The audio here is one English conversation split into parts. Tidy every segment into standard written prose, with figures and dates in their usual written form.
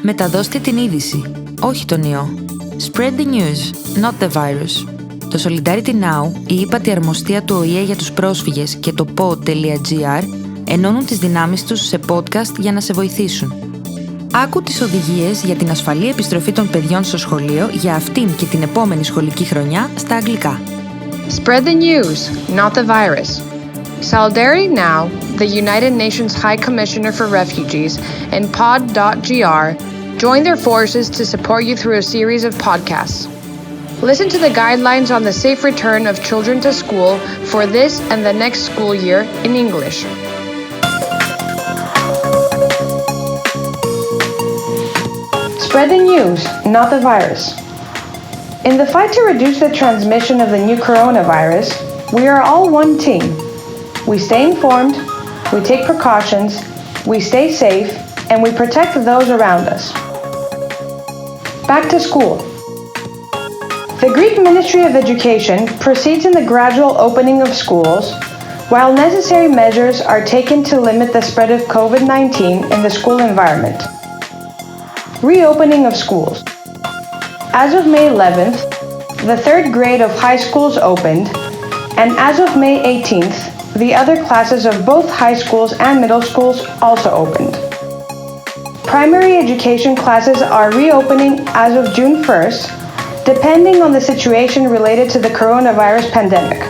Μεταδώστε την είδηση, όχι τον ιό. Spread the news, not the virus. Το Solidarity Now, η ύπατη αρμοστία του ΟΗΕ για τους πρόσφυγες και το pod.gr ενώνουν τις δυνάμεις τους σε podcast για να σε βοηθήσουν. Άκου τις οδηγίες για την ασφαλή επιστροφή των παιδιών στο σχολείο για αυτήν και την επόμενη σχολική χρονιά στα αγγλικά. Spread the news, not the virus. Solidarity Now, the United Nations High Commissioner for Refugees, and pod.gr join their forces to support you through a series of podcasts. Listen to the guidelines on the safe return of children to school for this and the next school year in English. Spread the news, not the virus. In the fight to reduce the transmission of the new coronavirus, we are all one team. We stay informed, we take precautions, we stay safe, and we protect those around us. Back to school. The Greek Ministry of Education proceeds in the gradual opening of schools, while necessary measures are taken to limit the spread of COVID-19 in the school environment. Reopening of schools. As of May 11th, the third grade of high schools opened, and as of May 18th, the other classes of both high schools and middle schools also opened. Primary education classes are reopening as of June 1st, depending on the situation related to the coronavirus pandemic.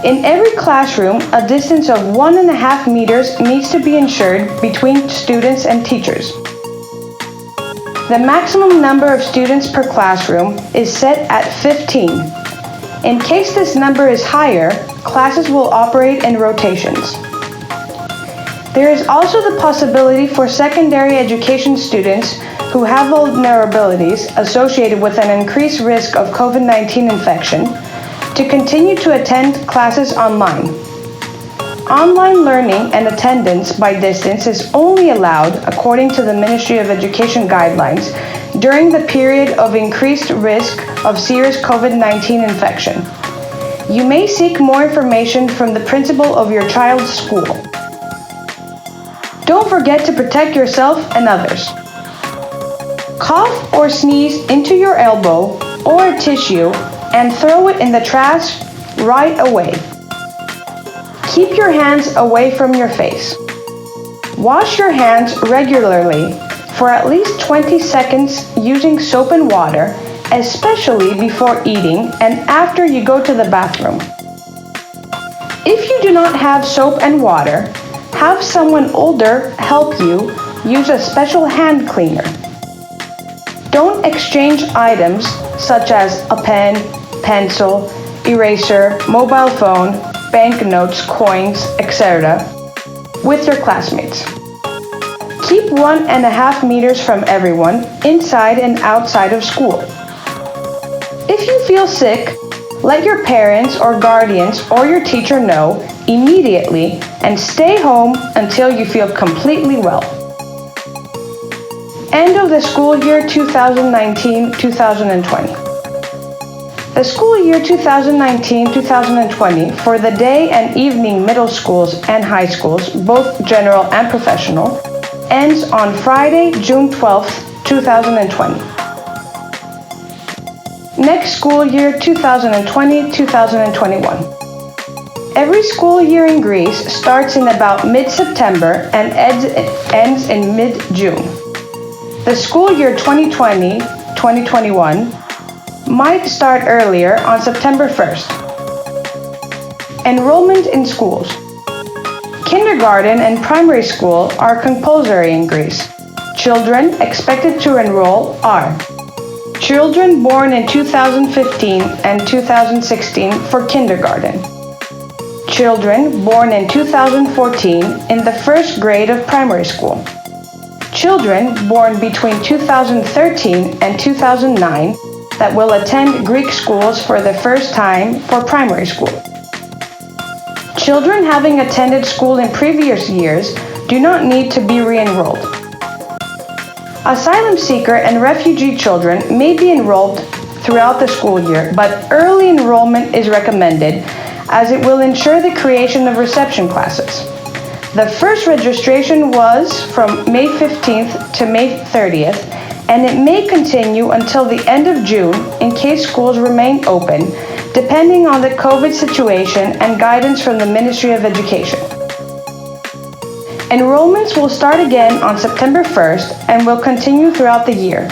In every classroom, a distance of 1.5 meters needs to be ensured between students and teachers. The maximum number of students per classroom is set at 15. In case this number is higher, classes will operate in rotations. There is also the possibility for secondary education students who have vulnerabilities associated with an increased risk of COVID-19 infection to continue to attend classes online. Online learning and attendance by distance is only allowed, according to the Ministry of Education guidelines, during the period of increased risk of serious COVID-19 infection. You may seek more information from the principal of your child's school. Don't forget to protect yourself and others. Cough or sneeze into your elbow or a tissue and throw it in the trash right away. Keep your hands away from your face. Wash your hands regularly for at least 20 seconds using soap and water, especially before eating and after you go to the bathroom. If you do not have soap and water, have someone older help you use a special hand cleaner. Don't exchange items such as a pen, pencil, eraser, mobile phone, banknotes, coins, etc. with your classmates. Keep 1.5 meters from everyone inside and outside of school. If you feel sick, let your parents or guardians or your teacher know immediately and stay home until you feel completely well. End of the school year 2019-2020. The school year 2019-2020 for the day and evening middle schools and high schools, both general and professional, ends on Friday, June 12th, 2020. Next school year 2020-2021. Every school year in Greece starts in about mid-September and ends in mid-June. The school year 2020-2021 might start earlier on September 1st. Enrollment in schools. Kindergarten and primary school are compulsory in Greece. Children expected to enroll are children born in 2015 and 2016 for kindergarten. Children born in 2014 in the first grade of primary school. Children born between 2013 and 2009 that will attend Greek schools for the first time for primary school. Children having attended school in previous years do not need to be re-enrolled. Asylum seeker and refugee children may be enrolled throughout the school year, but early enrollment is recommended as it will ensure the creation of reception classes. The first registration was from May 15th to May 30th, and it may continue until the end of June in case schools remain open, depending on the COVID situation and guidance from the Ministry of Education. Enrollments will start again on September 1st and will continue throughout the year.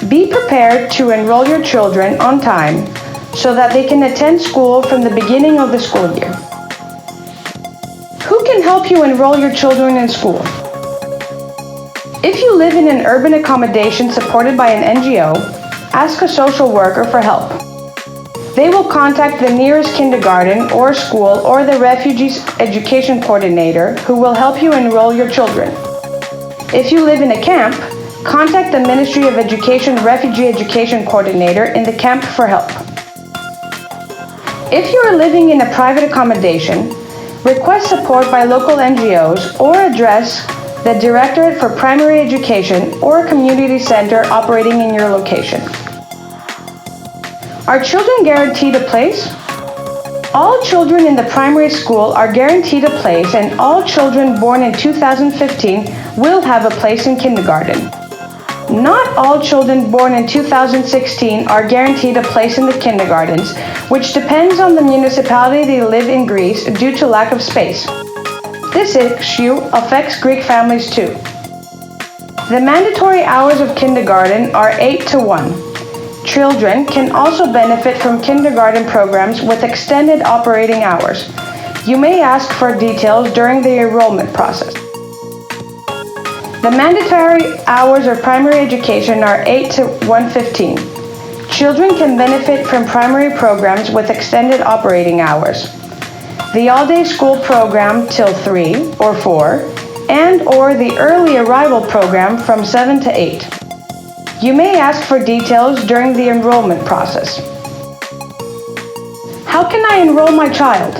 Be prepared to enroll your children on time so that they can attend school from the beginning of the school year. Who can help you enroll your children in school? If you live in an urban accommodation supported by an NGO, ask a social worker for help. They will contact the nearest kindergarten or school or the refugees education coordinator who will help you enroll your children. If you live in a camp, contact the Ministry of Education Refugee Education Coordinator in the camp for help. If you are living in a private accommodation, request support by local NGOs or address the Directorate for Primary Education or a community center operating in your location. Are children guaranteed a place? All children in the primary school are guaranteed a place, and all children born in 2015 will have a place in kindergarten. Not all children born in 2016 are guaranteed a place in the kindergartens, which depends on the municipality they live in Greece due to lack of space. This issue affects Greek families too. The mandatory hours of kindergarten are 8 to 1. Children can also benefit from kindergarten programs with extended operating hours. You may ask for details during the enrollment process. The mandatory hours of primary education are 8 to 1:15. Children can benefit from primary programs with extended operating hours. The all-day school program till 3 or 4, and or the early arrival program from 7 to 8. You may ask for details during the enrollment process. How can I enroll my child?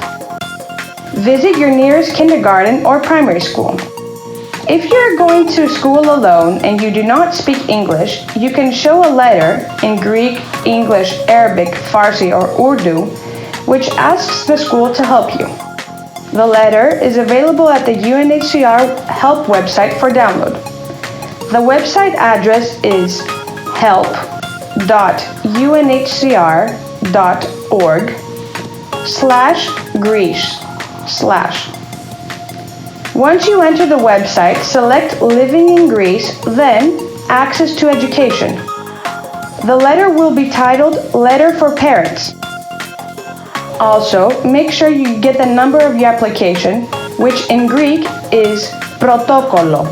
Visit your nearest kindergarten or primary school. If you're going to school alone and you do not speak English, you can show a letter in Greek, English, Arabic, Farsi, or Urdu, which asks the school to help you. The letter is available at the UNHCR help website for download. The website address is help.unhcr.org/Greece/. Once you enter the website, select Living in Greece, then Access to Education. The letter will be titled Letter for Parents. Also, make sure you get the number of your application, which in Greek is protokolo.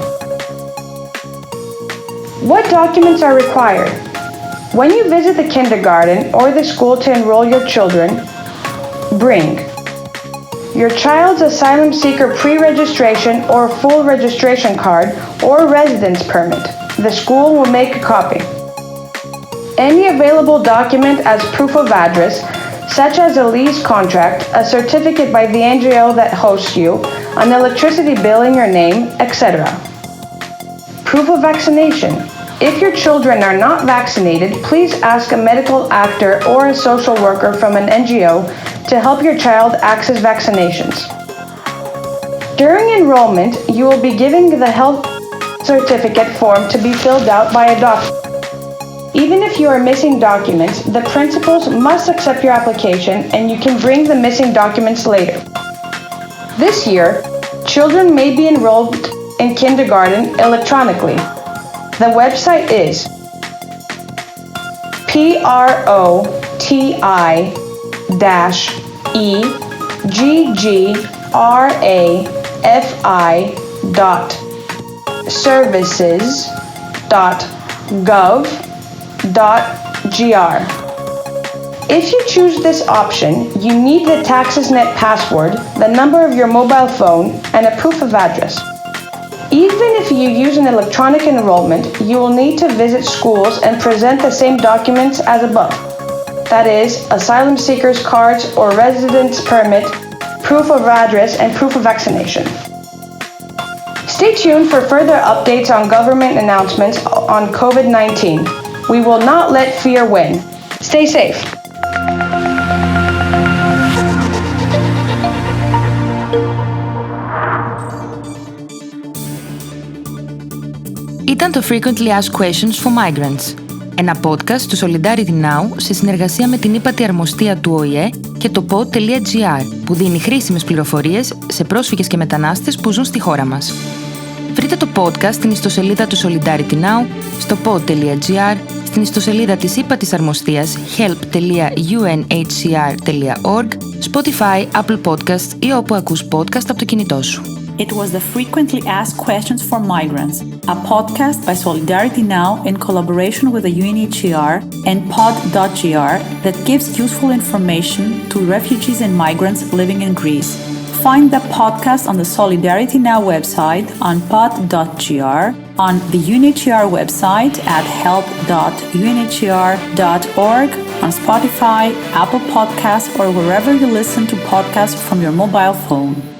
What documents are required? When you visit the kindergarten or the school to enroll your children, bring your child's asylum seeker pre-registration or full registration card or residence permit. The school will make a copy. Any available document as proof of address, such as a lease contract, a certificate by the NGO that hosts you, an electricity bill in your name, etc. Proof of vaccination. If your children are not vaccinated, please ask a medical actor or a social worker from an NGO to help your child access vaccinations. During enrollment, you will be given the health certificate form to be filled out by a doctor. Even if you are missing documents, the principals must accept your application and you can bring the missing documents later. This year, children may be enrolled in kindergarten electronically. The website is protegi.services.gov.gr. If you choose this option, you need the TaxisNet password, the number of your mobile phone, and a proof of address. Even if you use an electronic enrollment, you will need to visit schools and present the same documents as above. That is, asylum seekers cards or residence permit, proof of address, and proof of vaccination. Stay tuned for further updates on government announcements on COVID-19. We will not let fear win. Stay safe. ήταν το Frequently Asked Questions for Migrants, ένα podcast του Solidarity Now σε συνεργασία με την ύπατη αρμοστία του ΟΗΕ και το Pod.gr, που δίνει χρήσιμες πληροφορίες σε πρόσφυγες και μετανάστες που ζουν στη χώρα μας. Βρείτε το podcast στην ιστοσελίδα του Solidarity Now, στο Pod.gr, στην ιστοσελίδα της ύπατης αρμοστίας help.unhcr.org, Spotify, Apple Podcasts ή όπου ακούς podcast από το κινητό σου. It was the Frequently Asked Questions for Migrants, a podcast by Solidarity Now in collaboration with the UNHCR and Pod.gr that gives useful information to refugees and migrants living in Greece. Find the podcast on the Solidarity Now website on Pod.gr, on the UNHCR website at help.unhcr.org, on Spotify, Apple Podcasts, or wherever you listen to podcasts from your mobile phone.